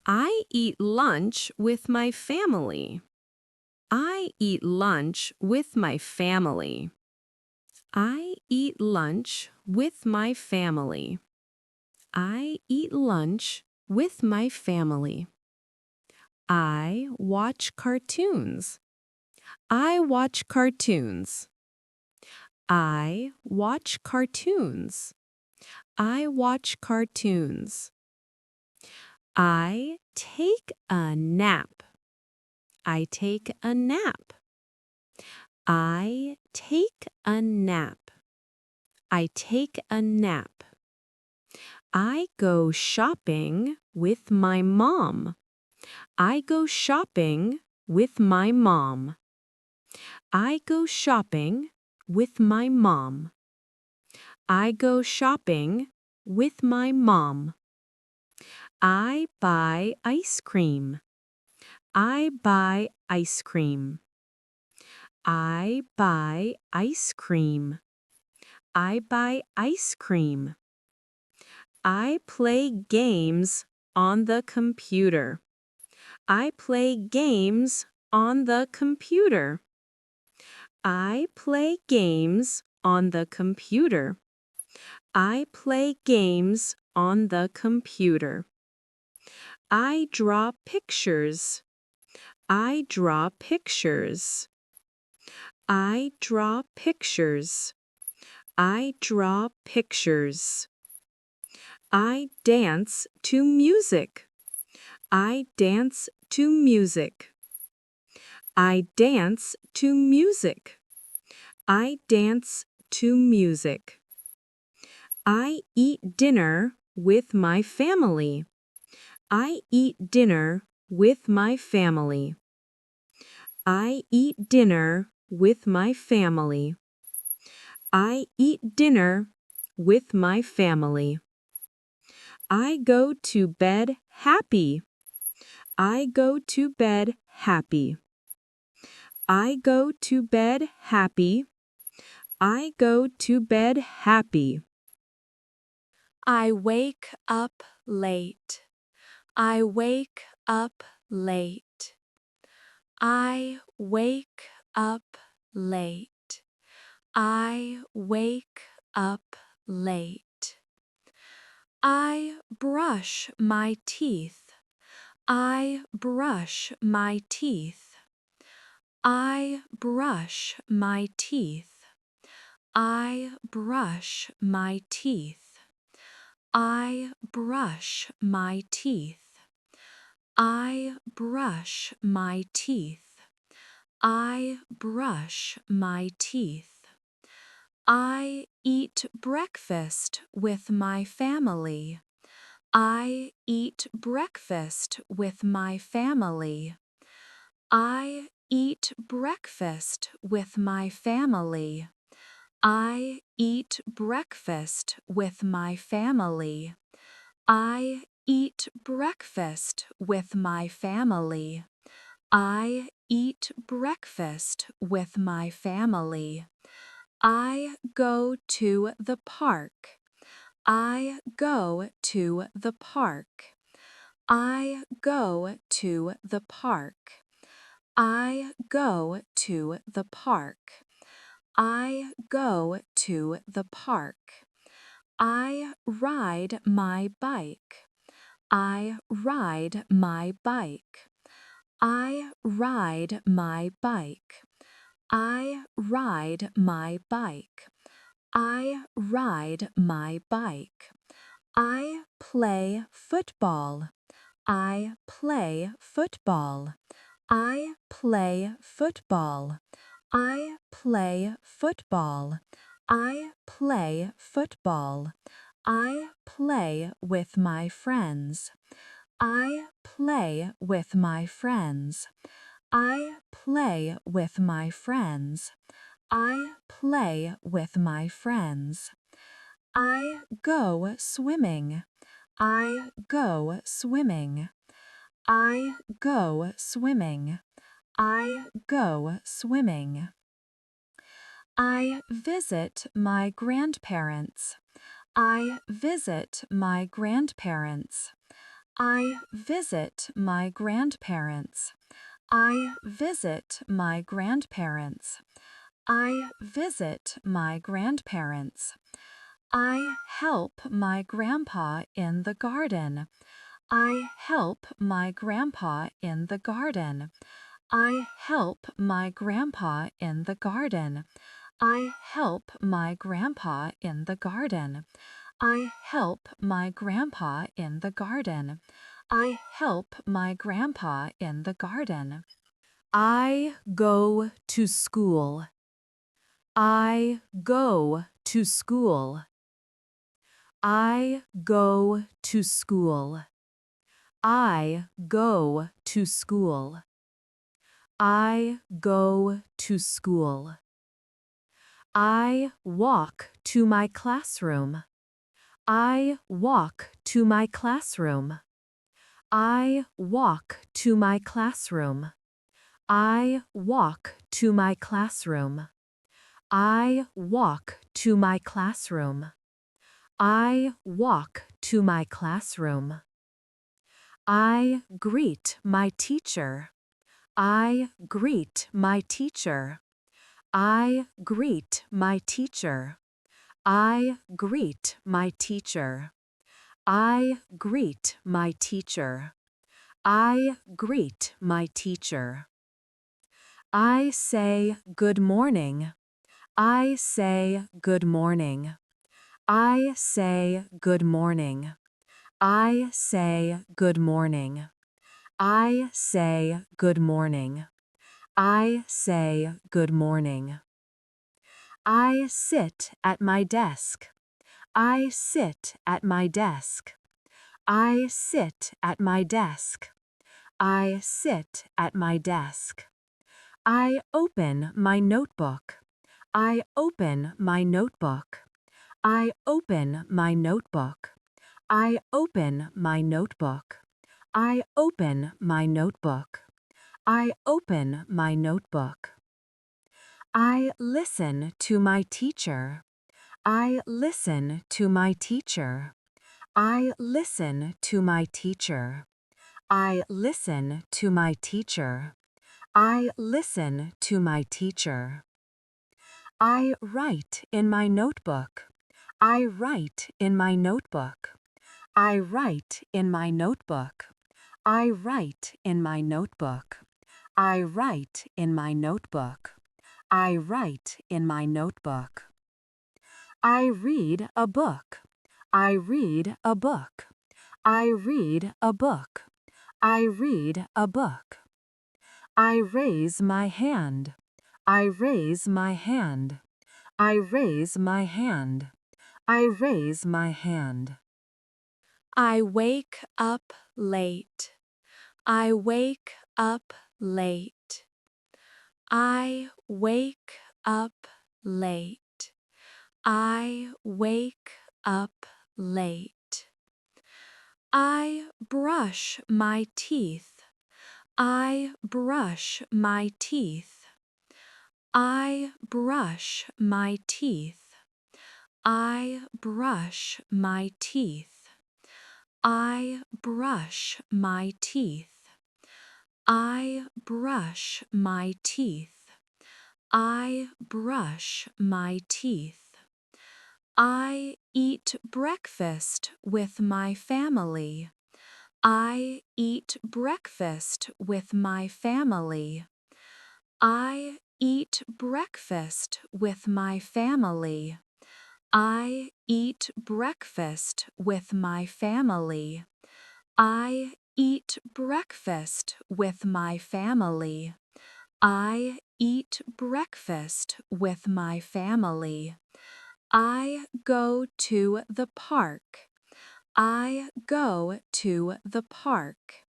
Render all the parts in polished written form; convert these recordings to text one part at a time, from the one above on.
I eat lunch with my family. I eat lunch with my family. I eat lunch with my family. I eat lunch with my family. I watch cartoons. I watch cartoons. I watch cartoons. I watch cartoons. I take a nap. I take a nap. I take a nap. I take a nap. I go shopping with my mom. I go shopping with my mom. I go shopping with my mom. I go shopping with my mom. I buy ice cream. I buy ice cream. I buy ice cream. I buy ice cream. I play games on the computer. I play games on the computer. I play games on the computer. I play games on the computer. I draw pictures. I draw pictures. I draw pictures. I draw pictures. I dance to music. I dance to music. I dance to music. I dance to music. I eat dinner with my family. I eat dinner with my family. I eat dinner with my family. I eat dinner with my family. I go to bed happy. I go to bed happy. I go to bed happy. I go to bed happy. I wake up late. I wake up late. I wake up late. I wake up late. I brush my teeth. I brush my teeth. I brush my teeth. I brush my teeth. I brush my teeth. I brush my teeth. I brush my teeth. I eat breakfast with my family. I eat breakfast with my family. I eat breakfast with my family. I eat breakfast with my family. I eat breakfast with my family. I eat breakfast with my family. I go to the park. I go to the park. I go to the park. I go to the park. I go to the park. I ride my bike. I ride my bike. I ride my bike. I ride my bike. I ride my bike. I play football. I play football. I play football. I play football. I play football. I play with my friends. I play with my friends. I play with my friends. I play with my friends. I go swimming. I go swimming. I go swimming. I go swimming. I visit my grandparents. I visit my grandparents. I visit my grandparents. I visit my grandparents. I visit my grandparents. I help my grandpa in the garden. I help my grandpa in the garden. I help my grandpa in the garden. I help my grandpa in the garden. I help my grandpa in the garden. I help my grandpa in the garden. I go to school. I go to school. I go to school. I go to school. I go to school. I walk to my classroom. I walk to my classroom. I walk to my classroom. I walk to my classroom. I walk to my classroom. I walk to my classroom. I greet my teacher. I greet my teacher. I greet my teacher. I greet my teacher. I greet my teacher. I greet my teacher. I say good morning. I say good morning. I say good morning. I say good morning. I say good morning. I say good morning. I sit at my desk. I sit at my desk. I sit at my desk. I sit at my desk. I open my notebook. I open my notebook. I open my notebook. I open my notebook. I open my notebook. I open my notebook. I listen to my teacher. I listen to my teacher. I listen to my teacher. I listen to my teacher. I listen to my teacher. I write in my notebook. I write in my notebook. I write in my notebook. I write in my notebook. I write in my notebook. I write in my notebook. I read a book. I read a book. I read a book. I read a book. I raise my hand. I raise my hand. I raise my hand. I raise my hand. I wake up late. I wake up late. I wake up late. I wake up late. I brush my teeth. I brush my teeth. I brush my teeth. I brush my teeth. I brush my teeth. I brush my teeth. I brush my teeth. I eat breakfast with my family. I eat breakfast with my family. I eat breakfast with my family. I eat breakfast with my family. I eat breakfast with my family. I eat breakfast with my family. I go to the park. I go to the park.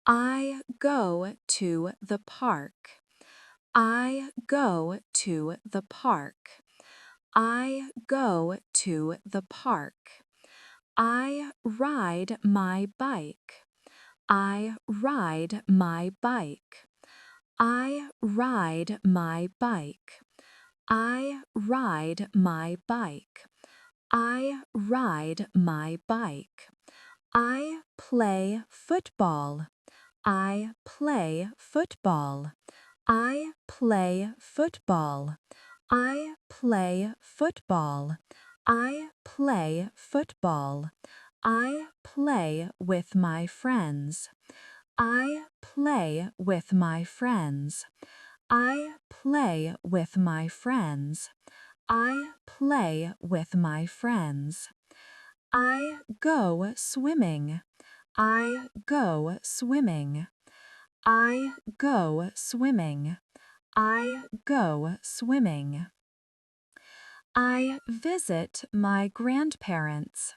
I go to the park. I go to the park. I go to the park. I ride my bike. I ride my bike. I ride my bike. I ride my bike. I ride my bike. I play football. I play football. I play football. I play football. I play football. I play with my friends. I play with my friends. I play with my friends. I play with my friends. I go swimming. I go swimming. I go swimming. I go swimming. I visit my grandparents.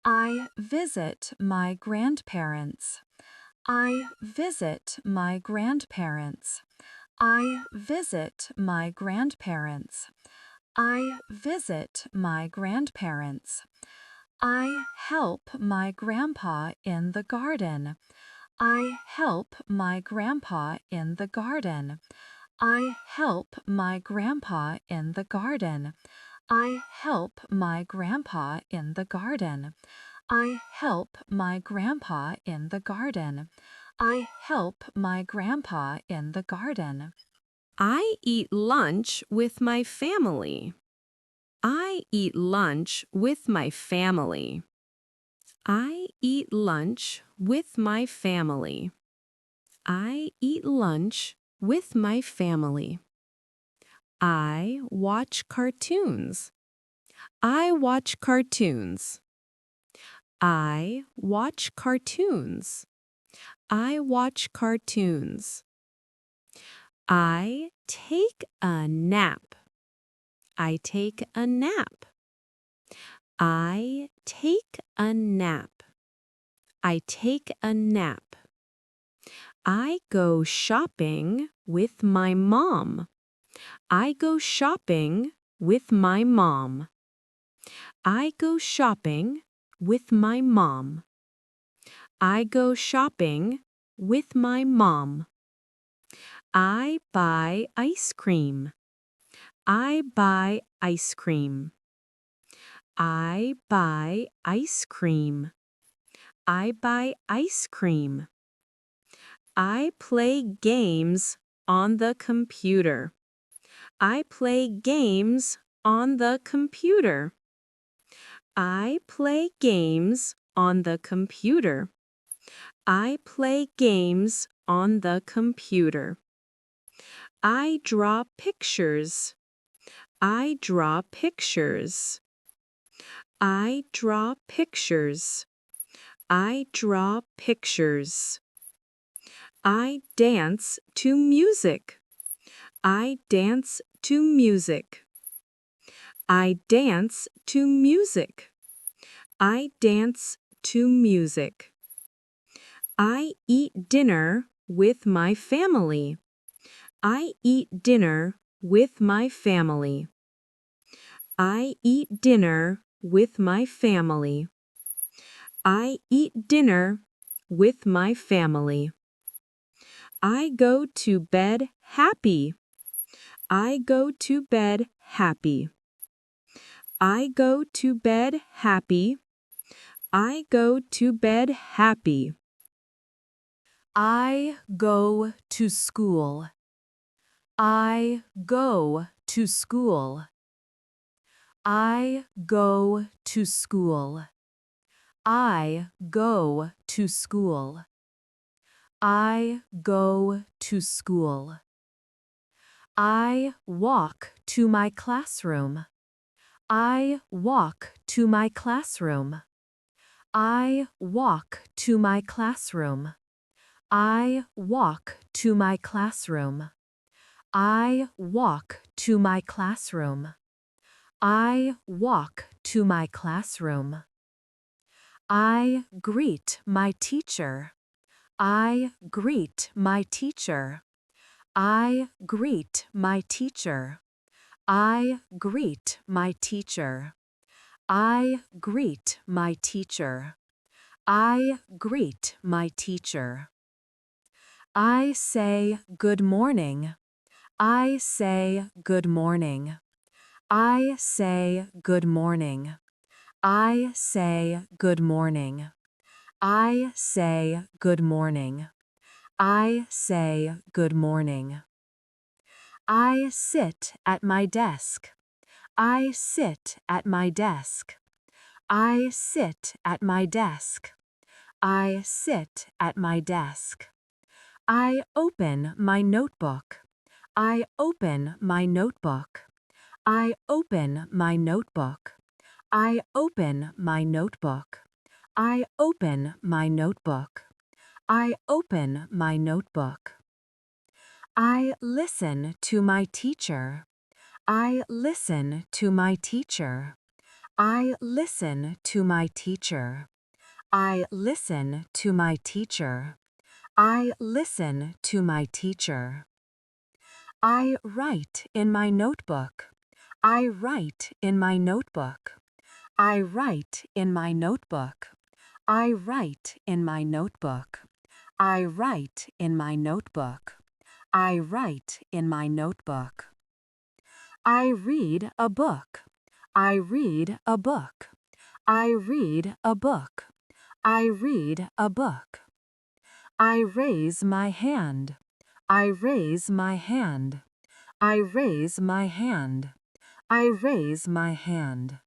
I visit my grandparents. I visit my grandparents. I visit my grandparents. I visit my grandparents. I help my grandpa in the garden. I help my grandpa in the garden. I help my grandpa in the garden. I help my grandpa in the garden. I help my grandpa in the garden. I help my grandpa in the garden. I eat lunch with my family. I eat lunch with my family. I eat lunch with my family. I eat lunch with my family. I watch cartoons. I watch cartoons. I watch cartoons. I watch cartoons. I take a nap. I take a nap. I take a nap. I take a nap. I go shopping with my mom. I go shopping with my mom. I go shopping with my mom. I go shopping with my mom. I buy ice cream. I buy ice cream. I buy ice cream. I buy ice cream. I play games on the computer. I play games on the computer. I play games on the computer. I play games on the computer. I draw pictures. I draw pictures. I draw pictures. I draw pictures. I dance to music. I dance to music. I dance to music. I dance to music. I eat dinner with my family. I eat dinner with my family. I eat dinner with my family. I eat dinner with my family. I go to bed happy. I go to bed happy. I go to bed happy. I go to bed happy. I go to school. I go to school. I go to school. I go to school. I go to school. I walk to my classroom. I walk to my classroom. I walk to my classroom. I walk to my classroom. I walk to my classroom. I walk to my classroom. I greet my teacher. I greet my teacher. I greet my teacher. I greet my teacher. I greet my teacher. I greet my teacher. I say good morning. I say good morning. I say good morning. I say good morning. I say good morning. I say good morning. I sit at my desk. I sit at my desk. I sit at my desk. I sit at my desk. I open my notebook. I open my notebook. I open my notebook. I open my notebook. I open my notebook. I open my notebook. I listen to my teacher. I listen to my teacher. I listen to my teacher. I listen to my teacher. I listen to my teacher. I write in my notebook. I write in my notebook. I write in my notebook. I write in my notebook. I write in my notebook. I write in my notebook. I read a book. I read a book. I read a book. I read a book. I raise my hand. I raise my hand. I raise my hand. I raise my hand.